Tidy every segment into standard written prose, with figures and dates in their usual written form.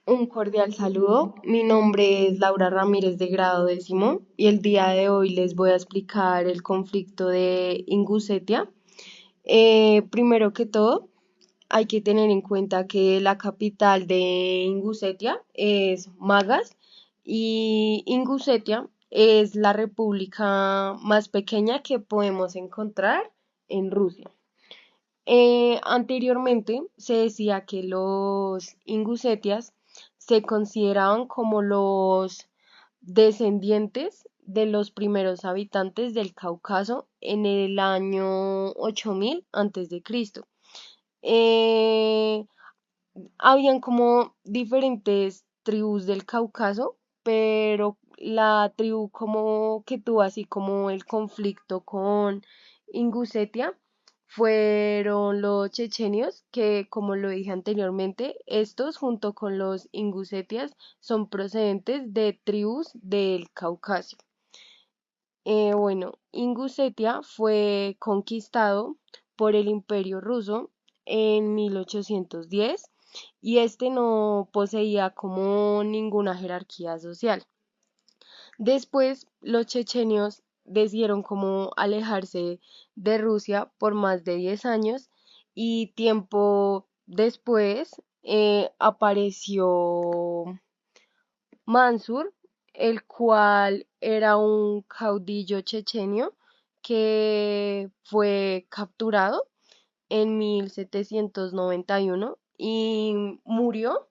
Un cordial saludo. Mi nombre es Laura Ramírez de grado décimo y el día de hoy les voy a explicar el conflicto de Ingusetia. Primero que todo, hay que tener en cuenta que la capital de Ingusetia es Magas y Ingusetia es la república más pequeña que podemos encontrar en Rusia. Anteriormente se decía que los ingusetias se consideraban como los descendientes de los primeros habitantes del Cáucaso en el año 8000 antes de Cristo. Eh, Habían como diferentes tribus del Cáucaso, pero la tribu como que tuvo así como el conflicto con Ingusetia fueron los chechenios, que como lo dije anteriormente, estos junto con los ingusetias son procedentes de tribus del Cáucaso. Ingusetia fue conquistado por el Imperio Ruso en 1810 y este no poseía como ninguna jerarquía social. Después, los chechenios decidieron como alejarse de Rusia por más de 10 años y tiempo después apareció Mansur, el cual era un caudillo chechenio que fue capturado en 1791 y murió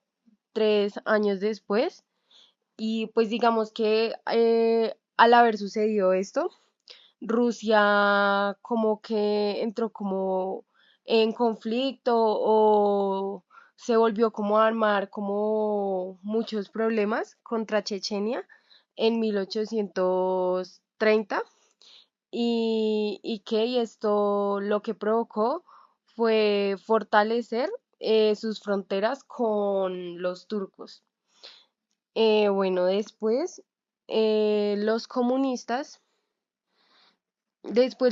3 años después. Y pues digamos que al haber sucedido esto, Rusia como que entró como en conflicto o se volvió como a armar como muchos problemas contra Chechenia en 1830 y esto lo que provocó fue fortalecer sus fronteras con los turcos. Después los comunistas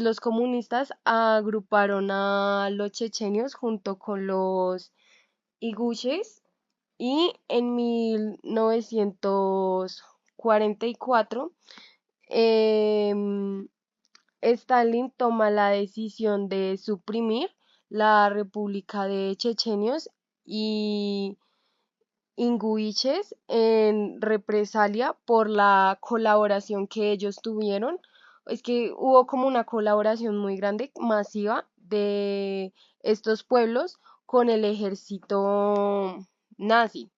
los comunistas agruparon a los chechenios junto con los iguches y en 1944 em, Stalin toma la decisión de suprimir la República de Chechenios y Inguiches en represalia por la colaboración que ellos tuvieron. Es que hubo como una colaboración muy grande, masiva, de estos pueblos con el ejército nazi.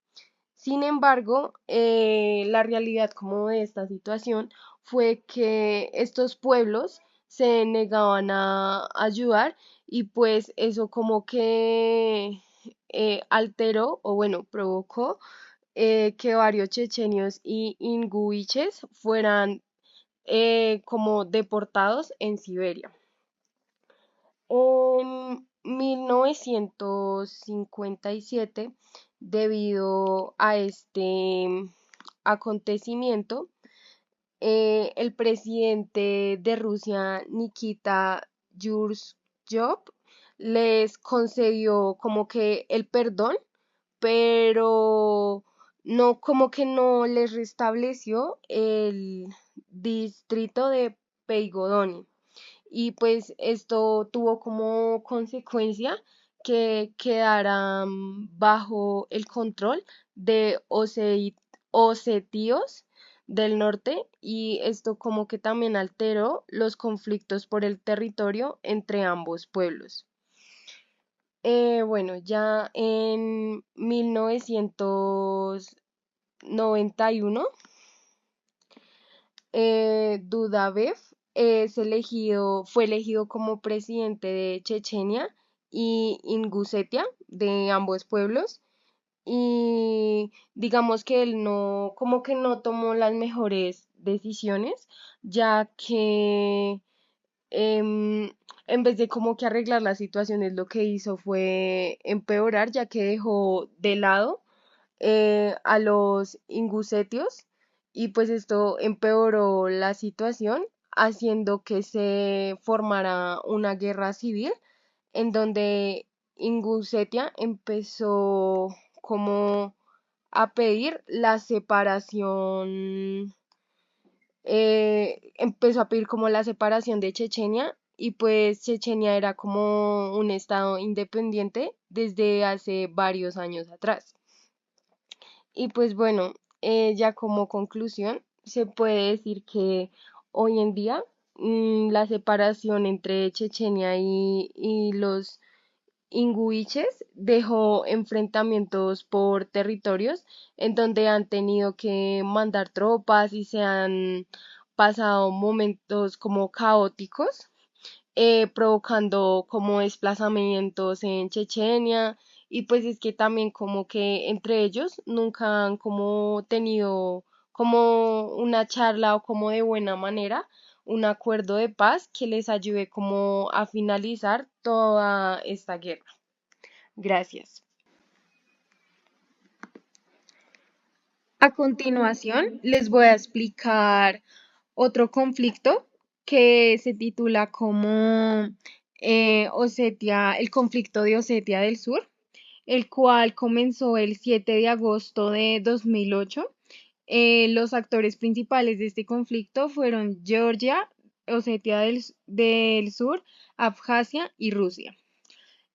Sin embargo, la realidad como de esta situación fue que estos pueblos se negaban a ayudar y pues eso como que alteró o bueno, provocó que varios chechenios y inguiches fueran como deportados en Siberia. En 1957, debido a este acontecimiento, el presidente de Rusia, Nikita Khrushchev, les concedió como que el perdón, pero no, como que no les restableció el distrito de Peigodoni. Y pues esto tuvo como consecuencia que quedaran bajo el control de osetios del norte y esto como que también alteró los conflictos por el territorio entre ambos pueblos. Ya en 1991 Dudayev fue elegido como presidente de Chechenia y Ingusetia, de ambos pueblos, y digamos que él no, como que no tomó las mejores decisiones, ya que em, en vez de como que arreglar las situaciones, lo que hizo fue empeorar, ya que dejó de lado a los ingusetios y pues esto empeoró la situación haciendo que se formara una guerra civil en donde Ingusetia empezó como a pedir la separación, empezó a pedir como la separación de Chechenia y pues Chechenia era como un estado independiente desde hace varios años atrás. Y pues bueno, ya como conclusión, se puede decir que hoy en día la separación entre Chechenia y los Inguiches dejó enfrentamientos por territorios en donde han tenido que mandar tropas y se han pasado momentos como caóticos, provocando como desplazamientos en Chechenia y pues es que también como que entre ellos nunca han como tenido como una charla o como de buena manera un acuerdo de paz que les ayude como a finalizar toda esta guerra. Gracias. A continuación, les voy a explicar otro conflicto que se titula como el conflicto de Osetia del Sur, el cual comenzó el 7 de agosto de 2008. Los actores principales de este conflicto fueron Georgia, Osetia del Sur, Abjasia y Rusia.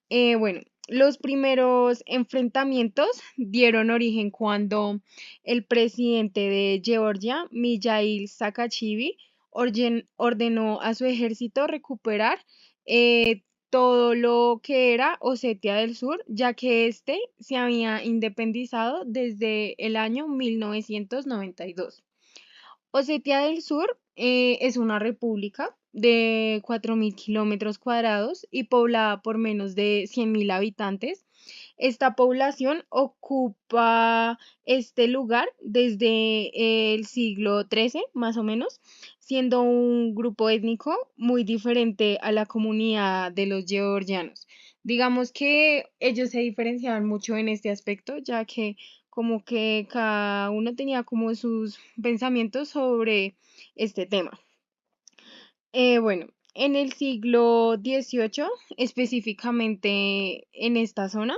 Bueno, los primeros enfrentamientos dieron origen cuando el presidente de Georgia, Mijail Saakashvili, ordenó a su ejército recuperar todo lo que era Osetia del Sur, ya que éste se había independizado desde el año 1992. Osetia del Sur es una república de 4.000 kilómetros cuadrados y poblada por menos de 100.000 habitantes. Esta población ocupa este lugar desde el siglo XIII, más o menos, siendo un grupo étnico muy diferente a la comunidad de los georgianos. Digamos que ellos se diferenciaban mucho en este aspecto, ya que como que cada uno tenía como sus pensamientos sobre este tema. Bueno, en el siglo XVIII, específicamente en esta zona,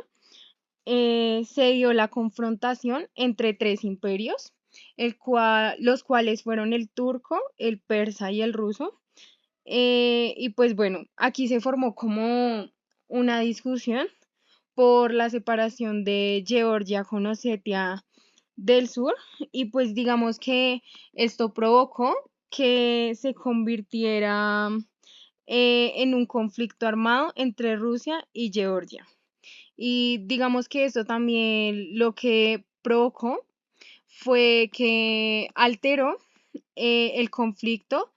se dio la confrontación entre tres imperios, los cuales fueron el turco, el persa y el ruso. Y pues bueno, aquí se formó como una discusión por la separación de Georgia con Osetia del Sur y pues digamos que esto provocó que se convirtiera en un conflicto armado entre Rusia y Georgia. Y digamos que esto también lo que provocó fue que alteró el conflicto.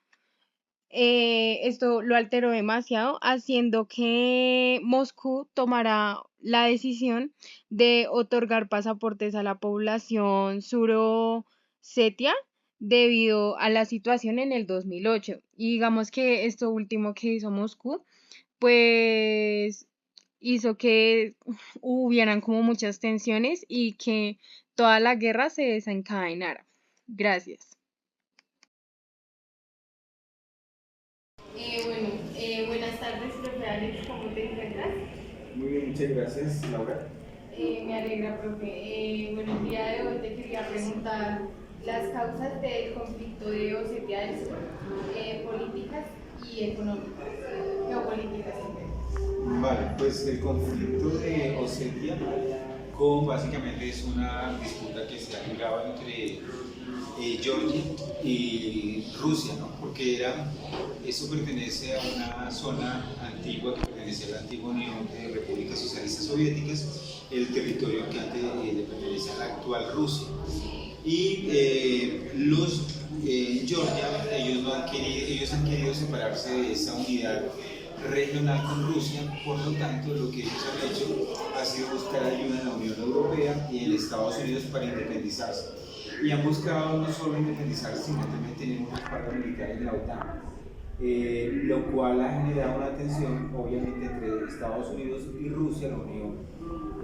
Esto lo alteró demasiado, haciendo que Moscú tomara la decisión de otorgar pasaportes a la población surosetia debido a la situación en el 2008. Y digamos que esto último que hizo Moscú, pues hizo que hubieran como muchas tensiones y que toda la guerra se desencadenara. Gracias. Buenas tardes, profe Alex, ¿cómo te encuentras? Muy bien, muchas gracias, Laura. Me alegra, profe. Bueno, el día de hoy te quería preguntar las causas del conflicto de Osetia del Sur, políticas y económicas, geopolíticas siempre. Vale, pues el conflicto de Osetia básicamente es una disputa que se ha librado entre Georgia y Rusia, ¿no? Porque eso pertenece a una zona antigua que pertenece a la antigua Unión de Repúblicas Socialistas Soviéticas, el territorio que antes le pertenece a la actual Rusia. Y Georgia, ellos han querido separarse de esa unidad regional con Rusia, por lo tanto lo que ellos han hecho ha sido buscar ayuda en la Unión Europea y en Estados Unidos para independizarse. Y han buscado no solo independizarse, sino también tener un respaldo militar en la OTAN, lo cual ha generado una tensión obviamente entre Estados Unidos y Rusia, la Unión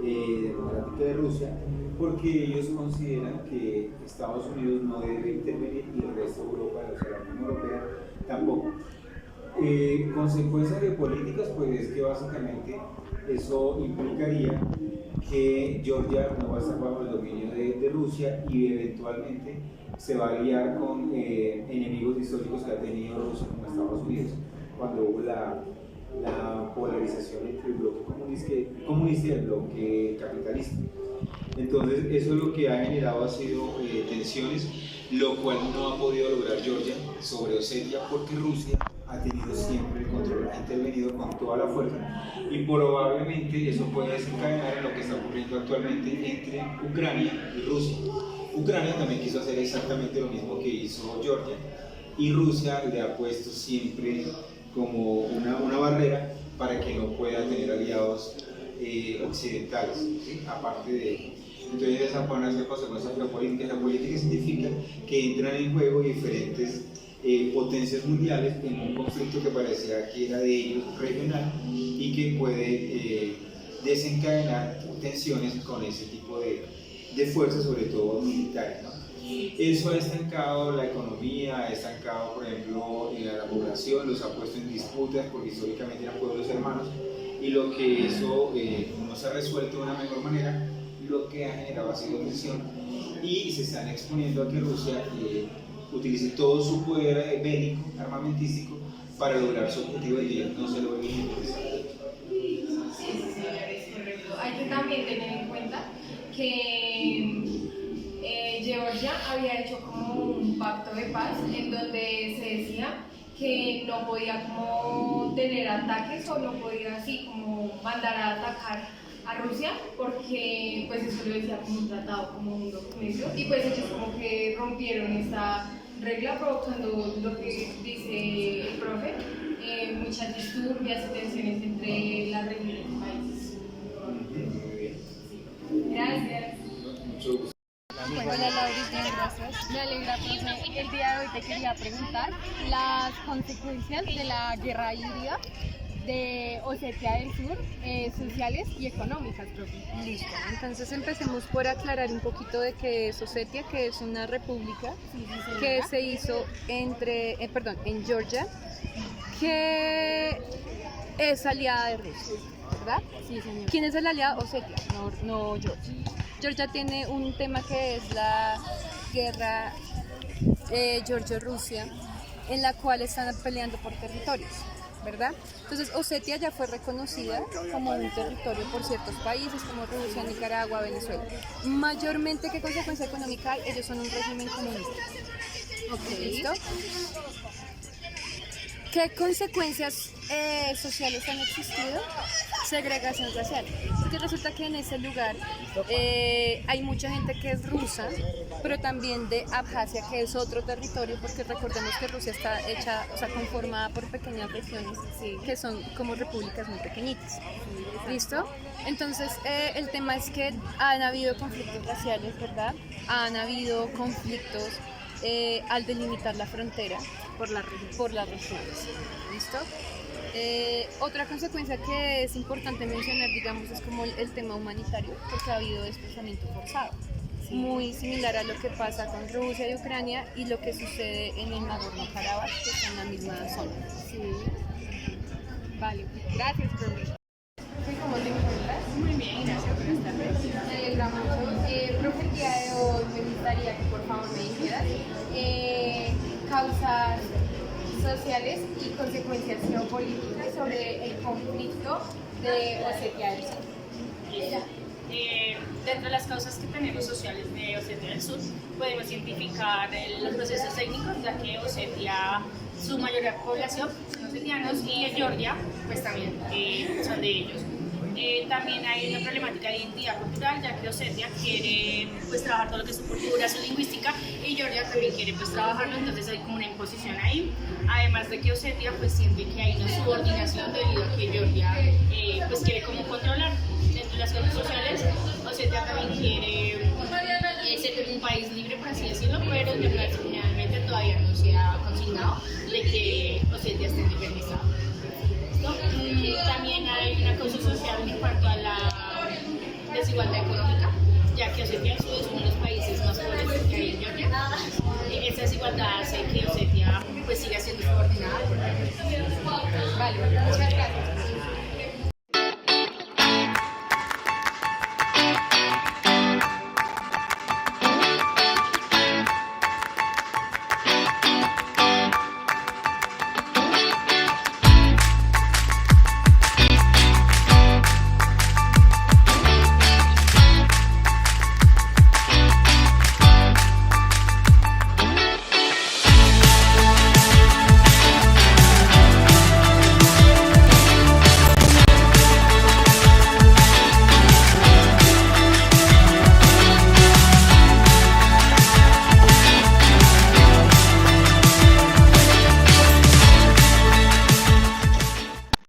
Democrática de Rusia, porque ellos consideran que Estados Unidos no debe intervenir y el resto de Europa, o sea, la Unión Europea, tampoco. Consecuencias geopolíticas, pues es que básicamente eso implicaría que Georgia no va a estar bajo el dominio de Rusia. Rusia y eventualmente se va a aliar con enemigos históricos que ha tenido Rusia como Estados Unidos, cuando hubo la polarización entre el bloque comunista y el bloque capitalista. Entonces eso lo que ha generado ha sido tensiones, lo cual no ha podido lograr Georgia sobre Osetia porque Rusia ha tenido siempre el control, ha intervenido con toda la fuerza y probablemente eso puede desencadenar en lo que está ocurriendo actualmente entre Ucrania y Rusia. Ucrania también quiso hacer exactamente lo mismo que hizo Georgia y Rusia le ha puesto siempre como una barrera para que no pueda tener aliados occidentales, ¿sí? Aparte de entonces esas van a ser consecuencias geopolíticas. La política significa que entran en juego diferentes potencias mundiales en un conflicto que parecía que era de ellos regional y que puede desencadenar tensiones con ese tipo de fuerzas, sobre todo militares, ¿no? Eso ha estancado la economía, ha estancado, por ejemplo, la población, los ha puesto en disputas porque históricamente eran pueblos hermanos y lo que eso no se ha resuelto de una mejor manera, lo que ha generado ha sido tensión y se están exponiendo a que Rusia utilice todo su poder bélico, armamentístico, para lograr su objetivo de que no se logre interesante. Sí, señores, correcto. Hay que también tener en cuenta que Georgia había hecho como un pacto de paz en donde se decía que no podía como tener ataques o no podía así como mandar a atacar a Rusia porque pues eso lo decía como un tratado, como un documento y pues ellos como que rompieron esa regla provocando lo que dice el profe, muchas disturbias y tensiones entre las regiones y países. Gracias. Mucho gusto. Hola Laurita, gracias. Me alegra, profe. El día de hoy te quería preguntar las consecuencias de la guerra híbrida de Osetia del Sur, sociales y económicas, profe. Listo, entonces empecemos por aclarar un poquito de qué es Osetia, que es una república que se hizo en Georgia, que es aliada de Rusia, ¿verdad? Sí, señor. ¿Quién es el aliado? Osetia, no Georgia. Georgia tiene un tema que es la guerra Georgia-Rusia, en la cual están peleando por territorios, ¿verdad? Entonces Osetia ya fue reconocida como un territorio por ciertos países como Rusia, Nicaragua, Venezuela. Mayormente, ¿qué consecuencia económica hay? Ellos son un régimen comunista. Ok. ¿Listo? ¿Qué consecuencias sociales han existido? Segregación racial. Porque resulta que en ese lugar hay mucha gente que es rusa, pero también de Abjasia, que es otro territorio, porque recordemos que Rusia está hecha, o sea, conformada por pequeñas regiones, sí, que son como repúblicas muy pequeñitas. ¿Listo? Entonces, el tema es que han habido conflictos raciales, ¿verdad? Han habido conflictos al delimitar la frontera por las regiones. ¿Listo? Otra consecuencia que es importante mencionar, digamos, es como el tema humanitario, porque ha habido desplazamiento forzado. Sí. Muy similar a lo que pasa con Rusia y Ucrania y lo que sucede en el Nagorno-Karabaj, que está en la misma zona. Sí. Vale, gracias, profe. ¿Cómo te encuentras? Muy bien, gracias. Buenas tardes. Me alegra mucho. Profe, el día de hoy me gustaría que por favor me dijeras causas sociales y consecuencias geopolíticas sobre el conflicto de Osetia del Sur. Dentro de las causas que tenemos sociales de Osetia del Sur, podemos identificar los procesos técnicos, ya que Osetia, su mayoría de población son osetianos y Georgia, pues también son de ellos. También hay una problemática de identidad cultural, ya que Osetia quiere pues trabajar todo lo que es su cultura, su lingüística, y Georgia también quiere pues trabajarlo, entonces hay como una imposición ahí. Además de que Osetia pues siente que hay una subordinación debido a que Georgia pues quiere como controlar. Dentro de las causas sociales, Osetia también quiere ser un país libre, por así decirlo, pero internacionalmente todavía no se ha consignado de que Osetia esté independizada. También hay una causa social en cuanto a la desigualdad económica, ya que Osetia del Sur es uno de los países más pobres que hay en Georgia. Esa desigualdad hace que Osetia pues siga siendo subordinada. Vale,